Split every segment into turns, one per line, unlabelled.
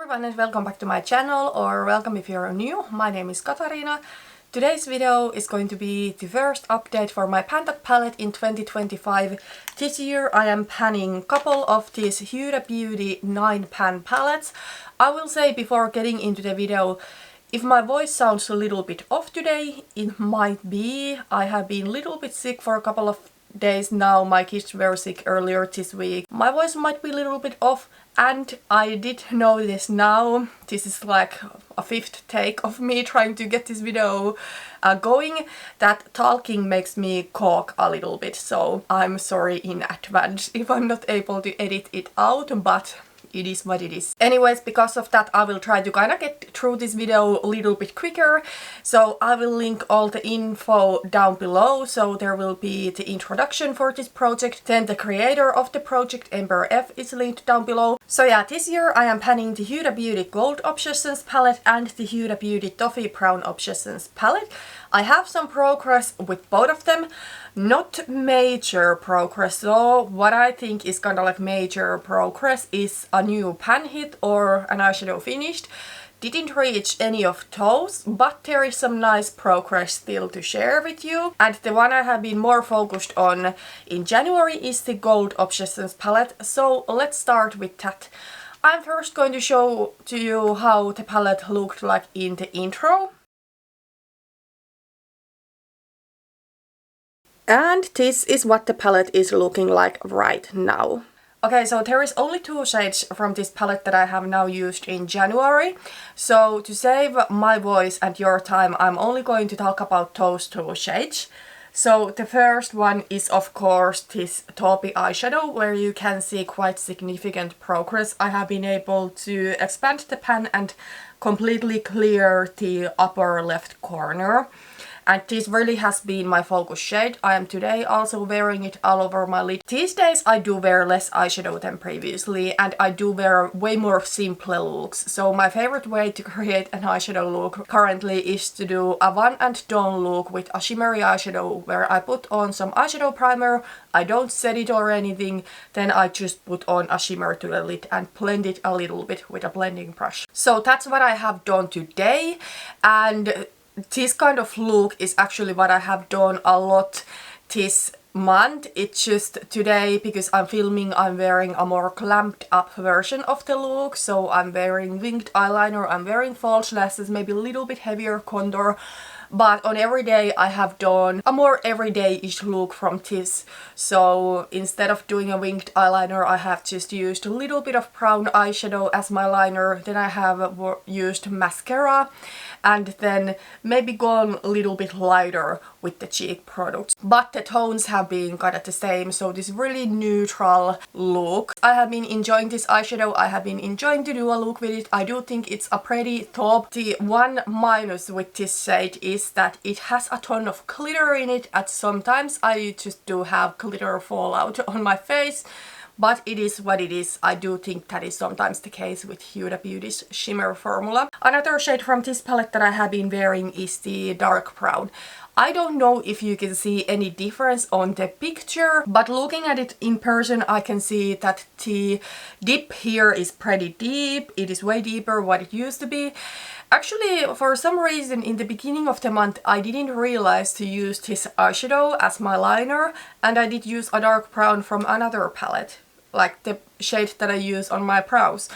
everyone and welcome back to my channel, or welcome if you're new. My name is Katarina. Today's video is going to be the first update for my Pantok palette in 2025. This year I am panning a couple of these Huda Beauty 9-pan palettes. I will say before getting into the video, if my voice sounds a little bit off today, it might be. I have been a little bit sick for a couple of days now. My kids were sick earlier this week. My voice might be a little bit off, and I did know this now. This is like a fifth take of me trying to get this video going, that talking makes me cough a little bit, so I'm sorry in advance if I'm not able to edit it out, but it is what it is. Anyways, because of that, I will try to kind of get through this video a little bit quicker. So I will link all the info down below. So there will be the introduction for this project. Then the creator of the project, Ember F, is linked down below. So yeah, this year I am panning the Huda Beauty Gold Obsessions palette and the Huda Beauty Toffee Brown Obsessions palette. I have some progress with both of them. Not major progress though. What I think is kind of like major progress is a new pan hit or an eyeshadow finished. Didn't reach any of those, but there is some nice progress still to share with you. And the one I have been more focused on in January is the Gold Obsessions palette. So let's start with that. I'm first going to show to you how the palette looked like in the intro. And this is what the palette is looking like right now. Okay, so there is only two shades from this palette that I have now used in January. So to save my voice and your time, I'm only going to talk about those two shades. So the first one is of course this taupey eyeshadow, where you can see quite significant progress. I have been able to expand the pan and completely clear the upper left corner. And this really has been my focus shade. I am today also wearing it all over my lid. These days I do wear less eyeshadow than previously, and I do wear way more simple looks. So my favorite way to create an eyeshadow look currently is to do a one and done look with a shimmery eyeshadow, where I put on some eyeshadow primer, I don't set it or anything, then I just put on a shimmer to the lid and blend it a little bit with a blending brush. So that's what I have done today, and this kind of look is actually what I have done a lot this month. It's just today, because I'm filming, I'm wearing a more clamped up version of the look. So I'm wearing winged eyeliner, I'm wearing false lashes, maybe a little bit heavier contour. But on every day I have done a more everyday-ish look from this. So instead of doing a winged eyeliner, I have just used a little bit of brown eyeshadow as my liner. Then I have used mascara, and then maybe gone a little bit lighter with the cheek products. But the tones have been kind of the same, so this really neutral look. I have been enjoying this eyeshadow, I have been enjoying to do a look with it. I do think it's a pretty top. The one minus with this shade is that it has a ton of glitter in it, and sometimes I just do have glitter fallout on my face. But it is what it is. I do think that is sometimes the case with Huda Beauty's shimmer formula. Another shade from this palette that I have been wearing is the dark brown. I don't know if you can see any difference on the picture, but looking at it in person I can see that the dip here is pretty deep. It is way deeper what it used to be. Actually, for some reason in the beginning of the month I didn't realize to use this eyeshadow as my liner, and I did use a dark brown from another palette, like the shade that I use on my brows.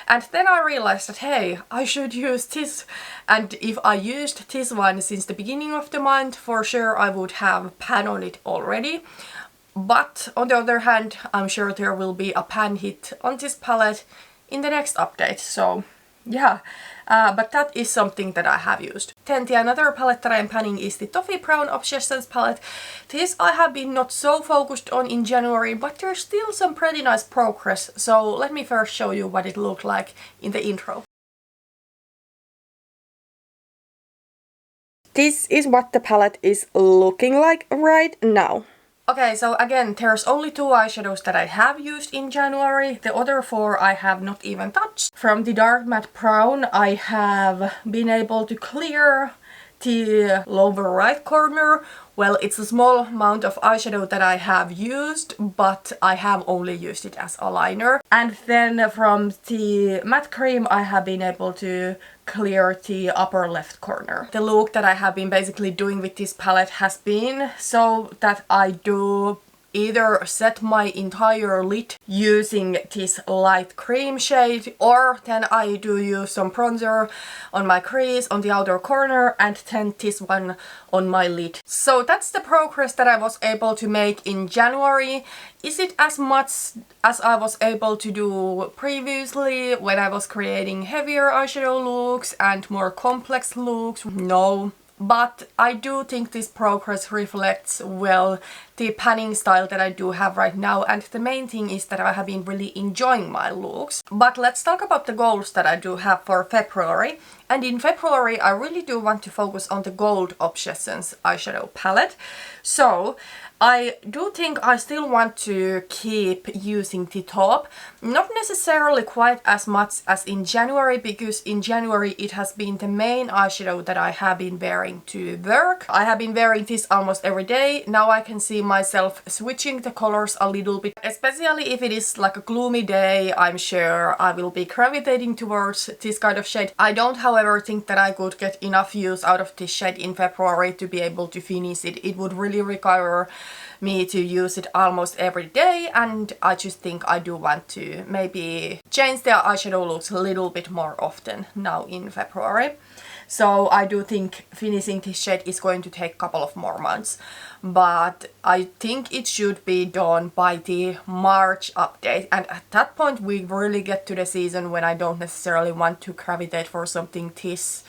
And then I realized that hey, I should use this, and if I used this one since the beginning of the month, for sure I would have pan on it already. But on the other hand, I'm sure there will be a pan hit on this palette in the next update, so yeah. But that is something that I have used. Then the another palette that I'm panning is the Toffee Brown Obsessions palette. This I have been not so focused on in January, but there's still some pretty nice progress. So let me first show you what it looked like in the intro. This is what the palette is looking like right now. Okay, so again, there's only two eyeshadows that I have used in January. The other four I have not even touched. From the dark matte brown, I have been able to clear the lower right corner. Well, it's a small amount of eyeshadow that I have used, but I have only used it as a liner. And then from the matte cream I have been able to clear the upper left corner. The look that I have been basically doing with this palette has been so that I do either set my entire lid using this light cream shade, or then I do use some bronzer on my crease on the outer corner and then this one on my lid. So that's the progress that I was able to make in January. Is it as much as I was able to do previously when I was creating heavier eyeshadow looks and more complex looks? No. But I do think this progress reflects well the panning style that I do have right now, and the main thing is that I have been really enjoying my looks. But let's talk about the goals that I do have for February. And in February I really do want to focus on the Gold Obsessions eyeshadow palette. So I do think I still want to keep using the top, not necessarily quite as much as in January, because in January it has been the main eyeshadow that I have been wearing to work. I have been wearing this almost every day. Now I can see myself switching the colors a little bit, especially if it is like a gloomy day. I'm sure I will be gravitating towards this kind of shade. I don't, however, think that I could get enough use out of this shade in February to be able to finish it. It would really require me to use it almost every day, and I just think I do want to maybe change the eyeshadow looks a little bit more often now in February. So I do think finishing this shade is going to take a couple of more months, but I think it should be done by the March update, and at that point we really get to the season when I don't necessarily want to gravitate for something this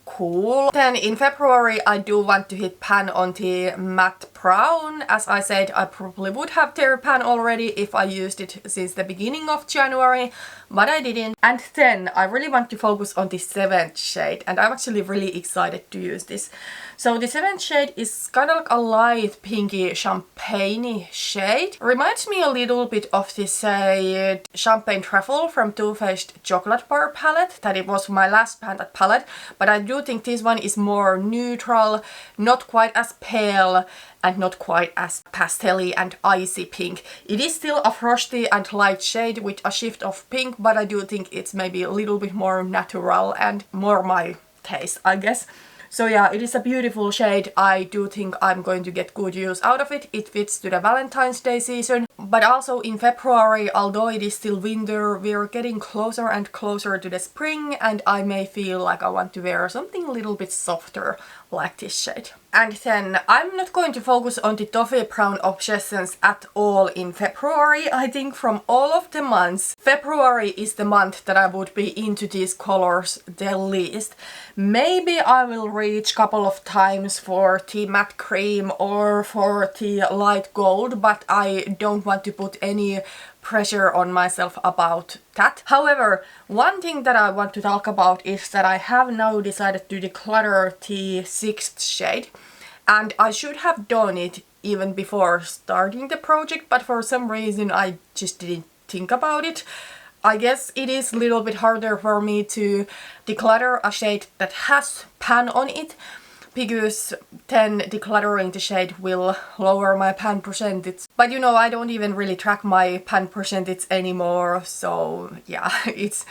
cool. Then in February I do want to hit pan on the matte brown. As I said, I probably would have the pan already if I used it since the beginning of January, but I didn't. And then I really want to focus on the 7th shade, and I'm actually really excited to use this. So the 7th shade is kind of like a light pinky champagne shade. Reminds me a little bit of this Champagne Truffle from Too Faced Chocolate Bar palette. That it was my last palette, but I do think this one is more neutral, not quite as pale and not quite as pastel-y and icy pink. It is still a frosty and light shade with a shift of pink, but I do think it's maybe a little bit more natural and more my taste, I guess. So yeah, it is a beautiful shade. I do think I'm going to get good use out of it. It fits to the Valentine's Day season. But also in February, although it is still winter, we're getting closer and closer to the spring, and I may feel like I want to wear something a little bit softer like this shade. And then I'm not going to focus on the Toffee Brown Obsessions at all in February. I think from all of the months, February is the month that I would be into these colors the least. Maybe I will reach a couple of times for the matte cream or for the light gold, but I don't want to put any pressure on myself about that. However, one thing that I want to talk about is that I have now decided to declutter the 6th shade, and I should have done it even before starting the project, but for some reason I just didn't think about it. I guess it is a little bit harder for me to declutter a shade that has pan on it, because then decluttering the shade will lower my pan percentage. But you know, I don't even really track my pan percentage anymore, so yeah, it's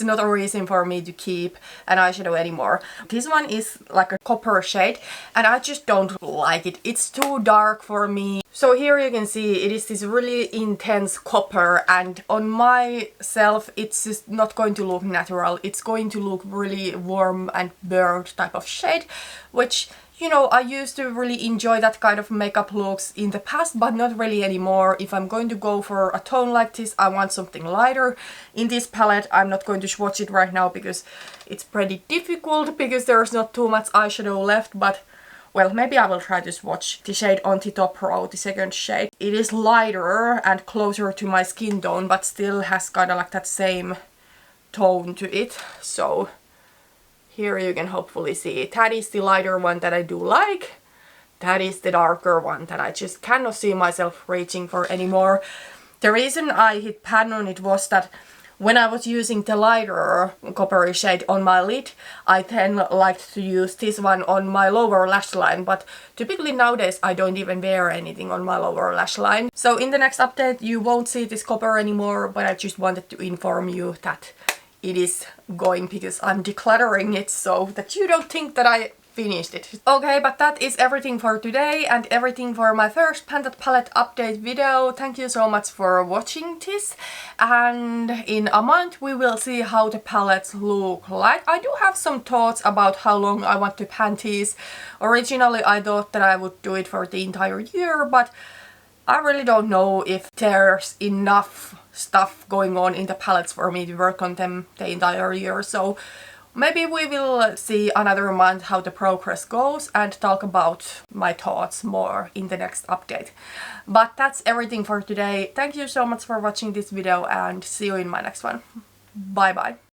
not a reason for me to keep an eyeshadow anymore. This one is like a copper shade, and I just don't like it. It's too dark for me. So here you can see it is this really intense copper, and on myself it's just not going to look natural. It's going to look really warm and burnt type of shade, which, you know, I used to really enjoy that kind of makeup looks in the past, but not really anymore. If I'm going to go for a tone like this, I want something lighter. In this palette, I'm not going to swatch it right now because it's pretty difficult, because there's not too much eyeshadow left, but well, maybe I will try to swatch the shade on the top row, the 2nd shade. It is lighter and closer to my skin tone, but still has kind of like that same tone to it. So here you can hopefully see it. That is the lighter one that I do like. That is the darker one that I just cannot see myself reaching for anymore. The reason I hit pan on it was that when I was using the lighter coppery shade on my lid, I then liked to use this one on my lower lash line, but typically nowadays I don't even wear anything on my lower lash line. So in the next update you won't see this copper anymore, but I just wanted to inform you that it is going because I'm decluttering it so that you don't think that I finished it. Okay, but that is everything for today and everything for my first Pantat palette update video. Thank you so much for watching this, and in a month we will see how the palettes look like. I do have some thoughts about how long I want to pan these. Originally I thought that I would do it for the entire year, but I really don't know if there's enough stuff going on in the palettes for me to work on them the entire year, so maybe we will see another month how the progress goes and talk about my thoughts more in the next update. But that's everything for today. Thank you so much for watching this video and see you in my next one. Bye bye.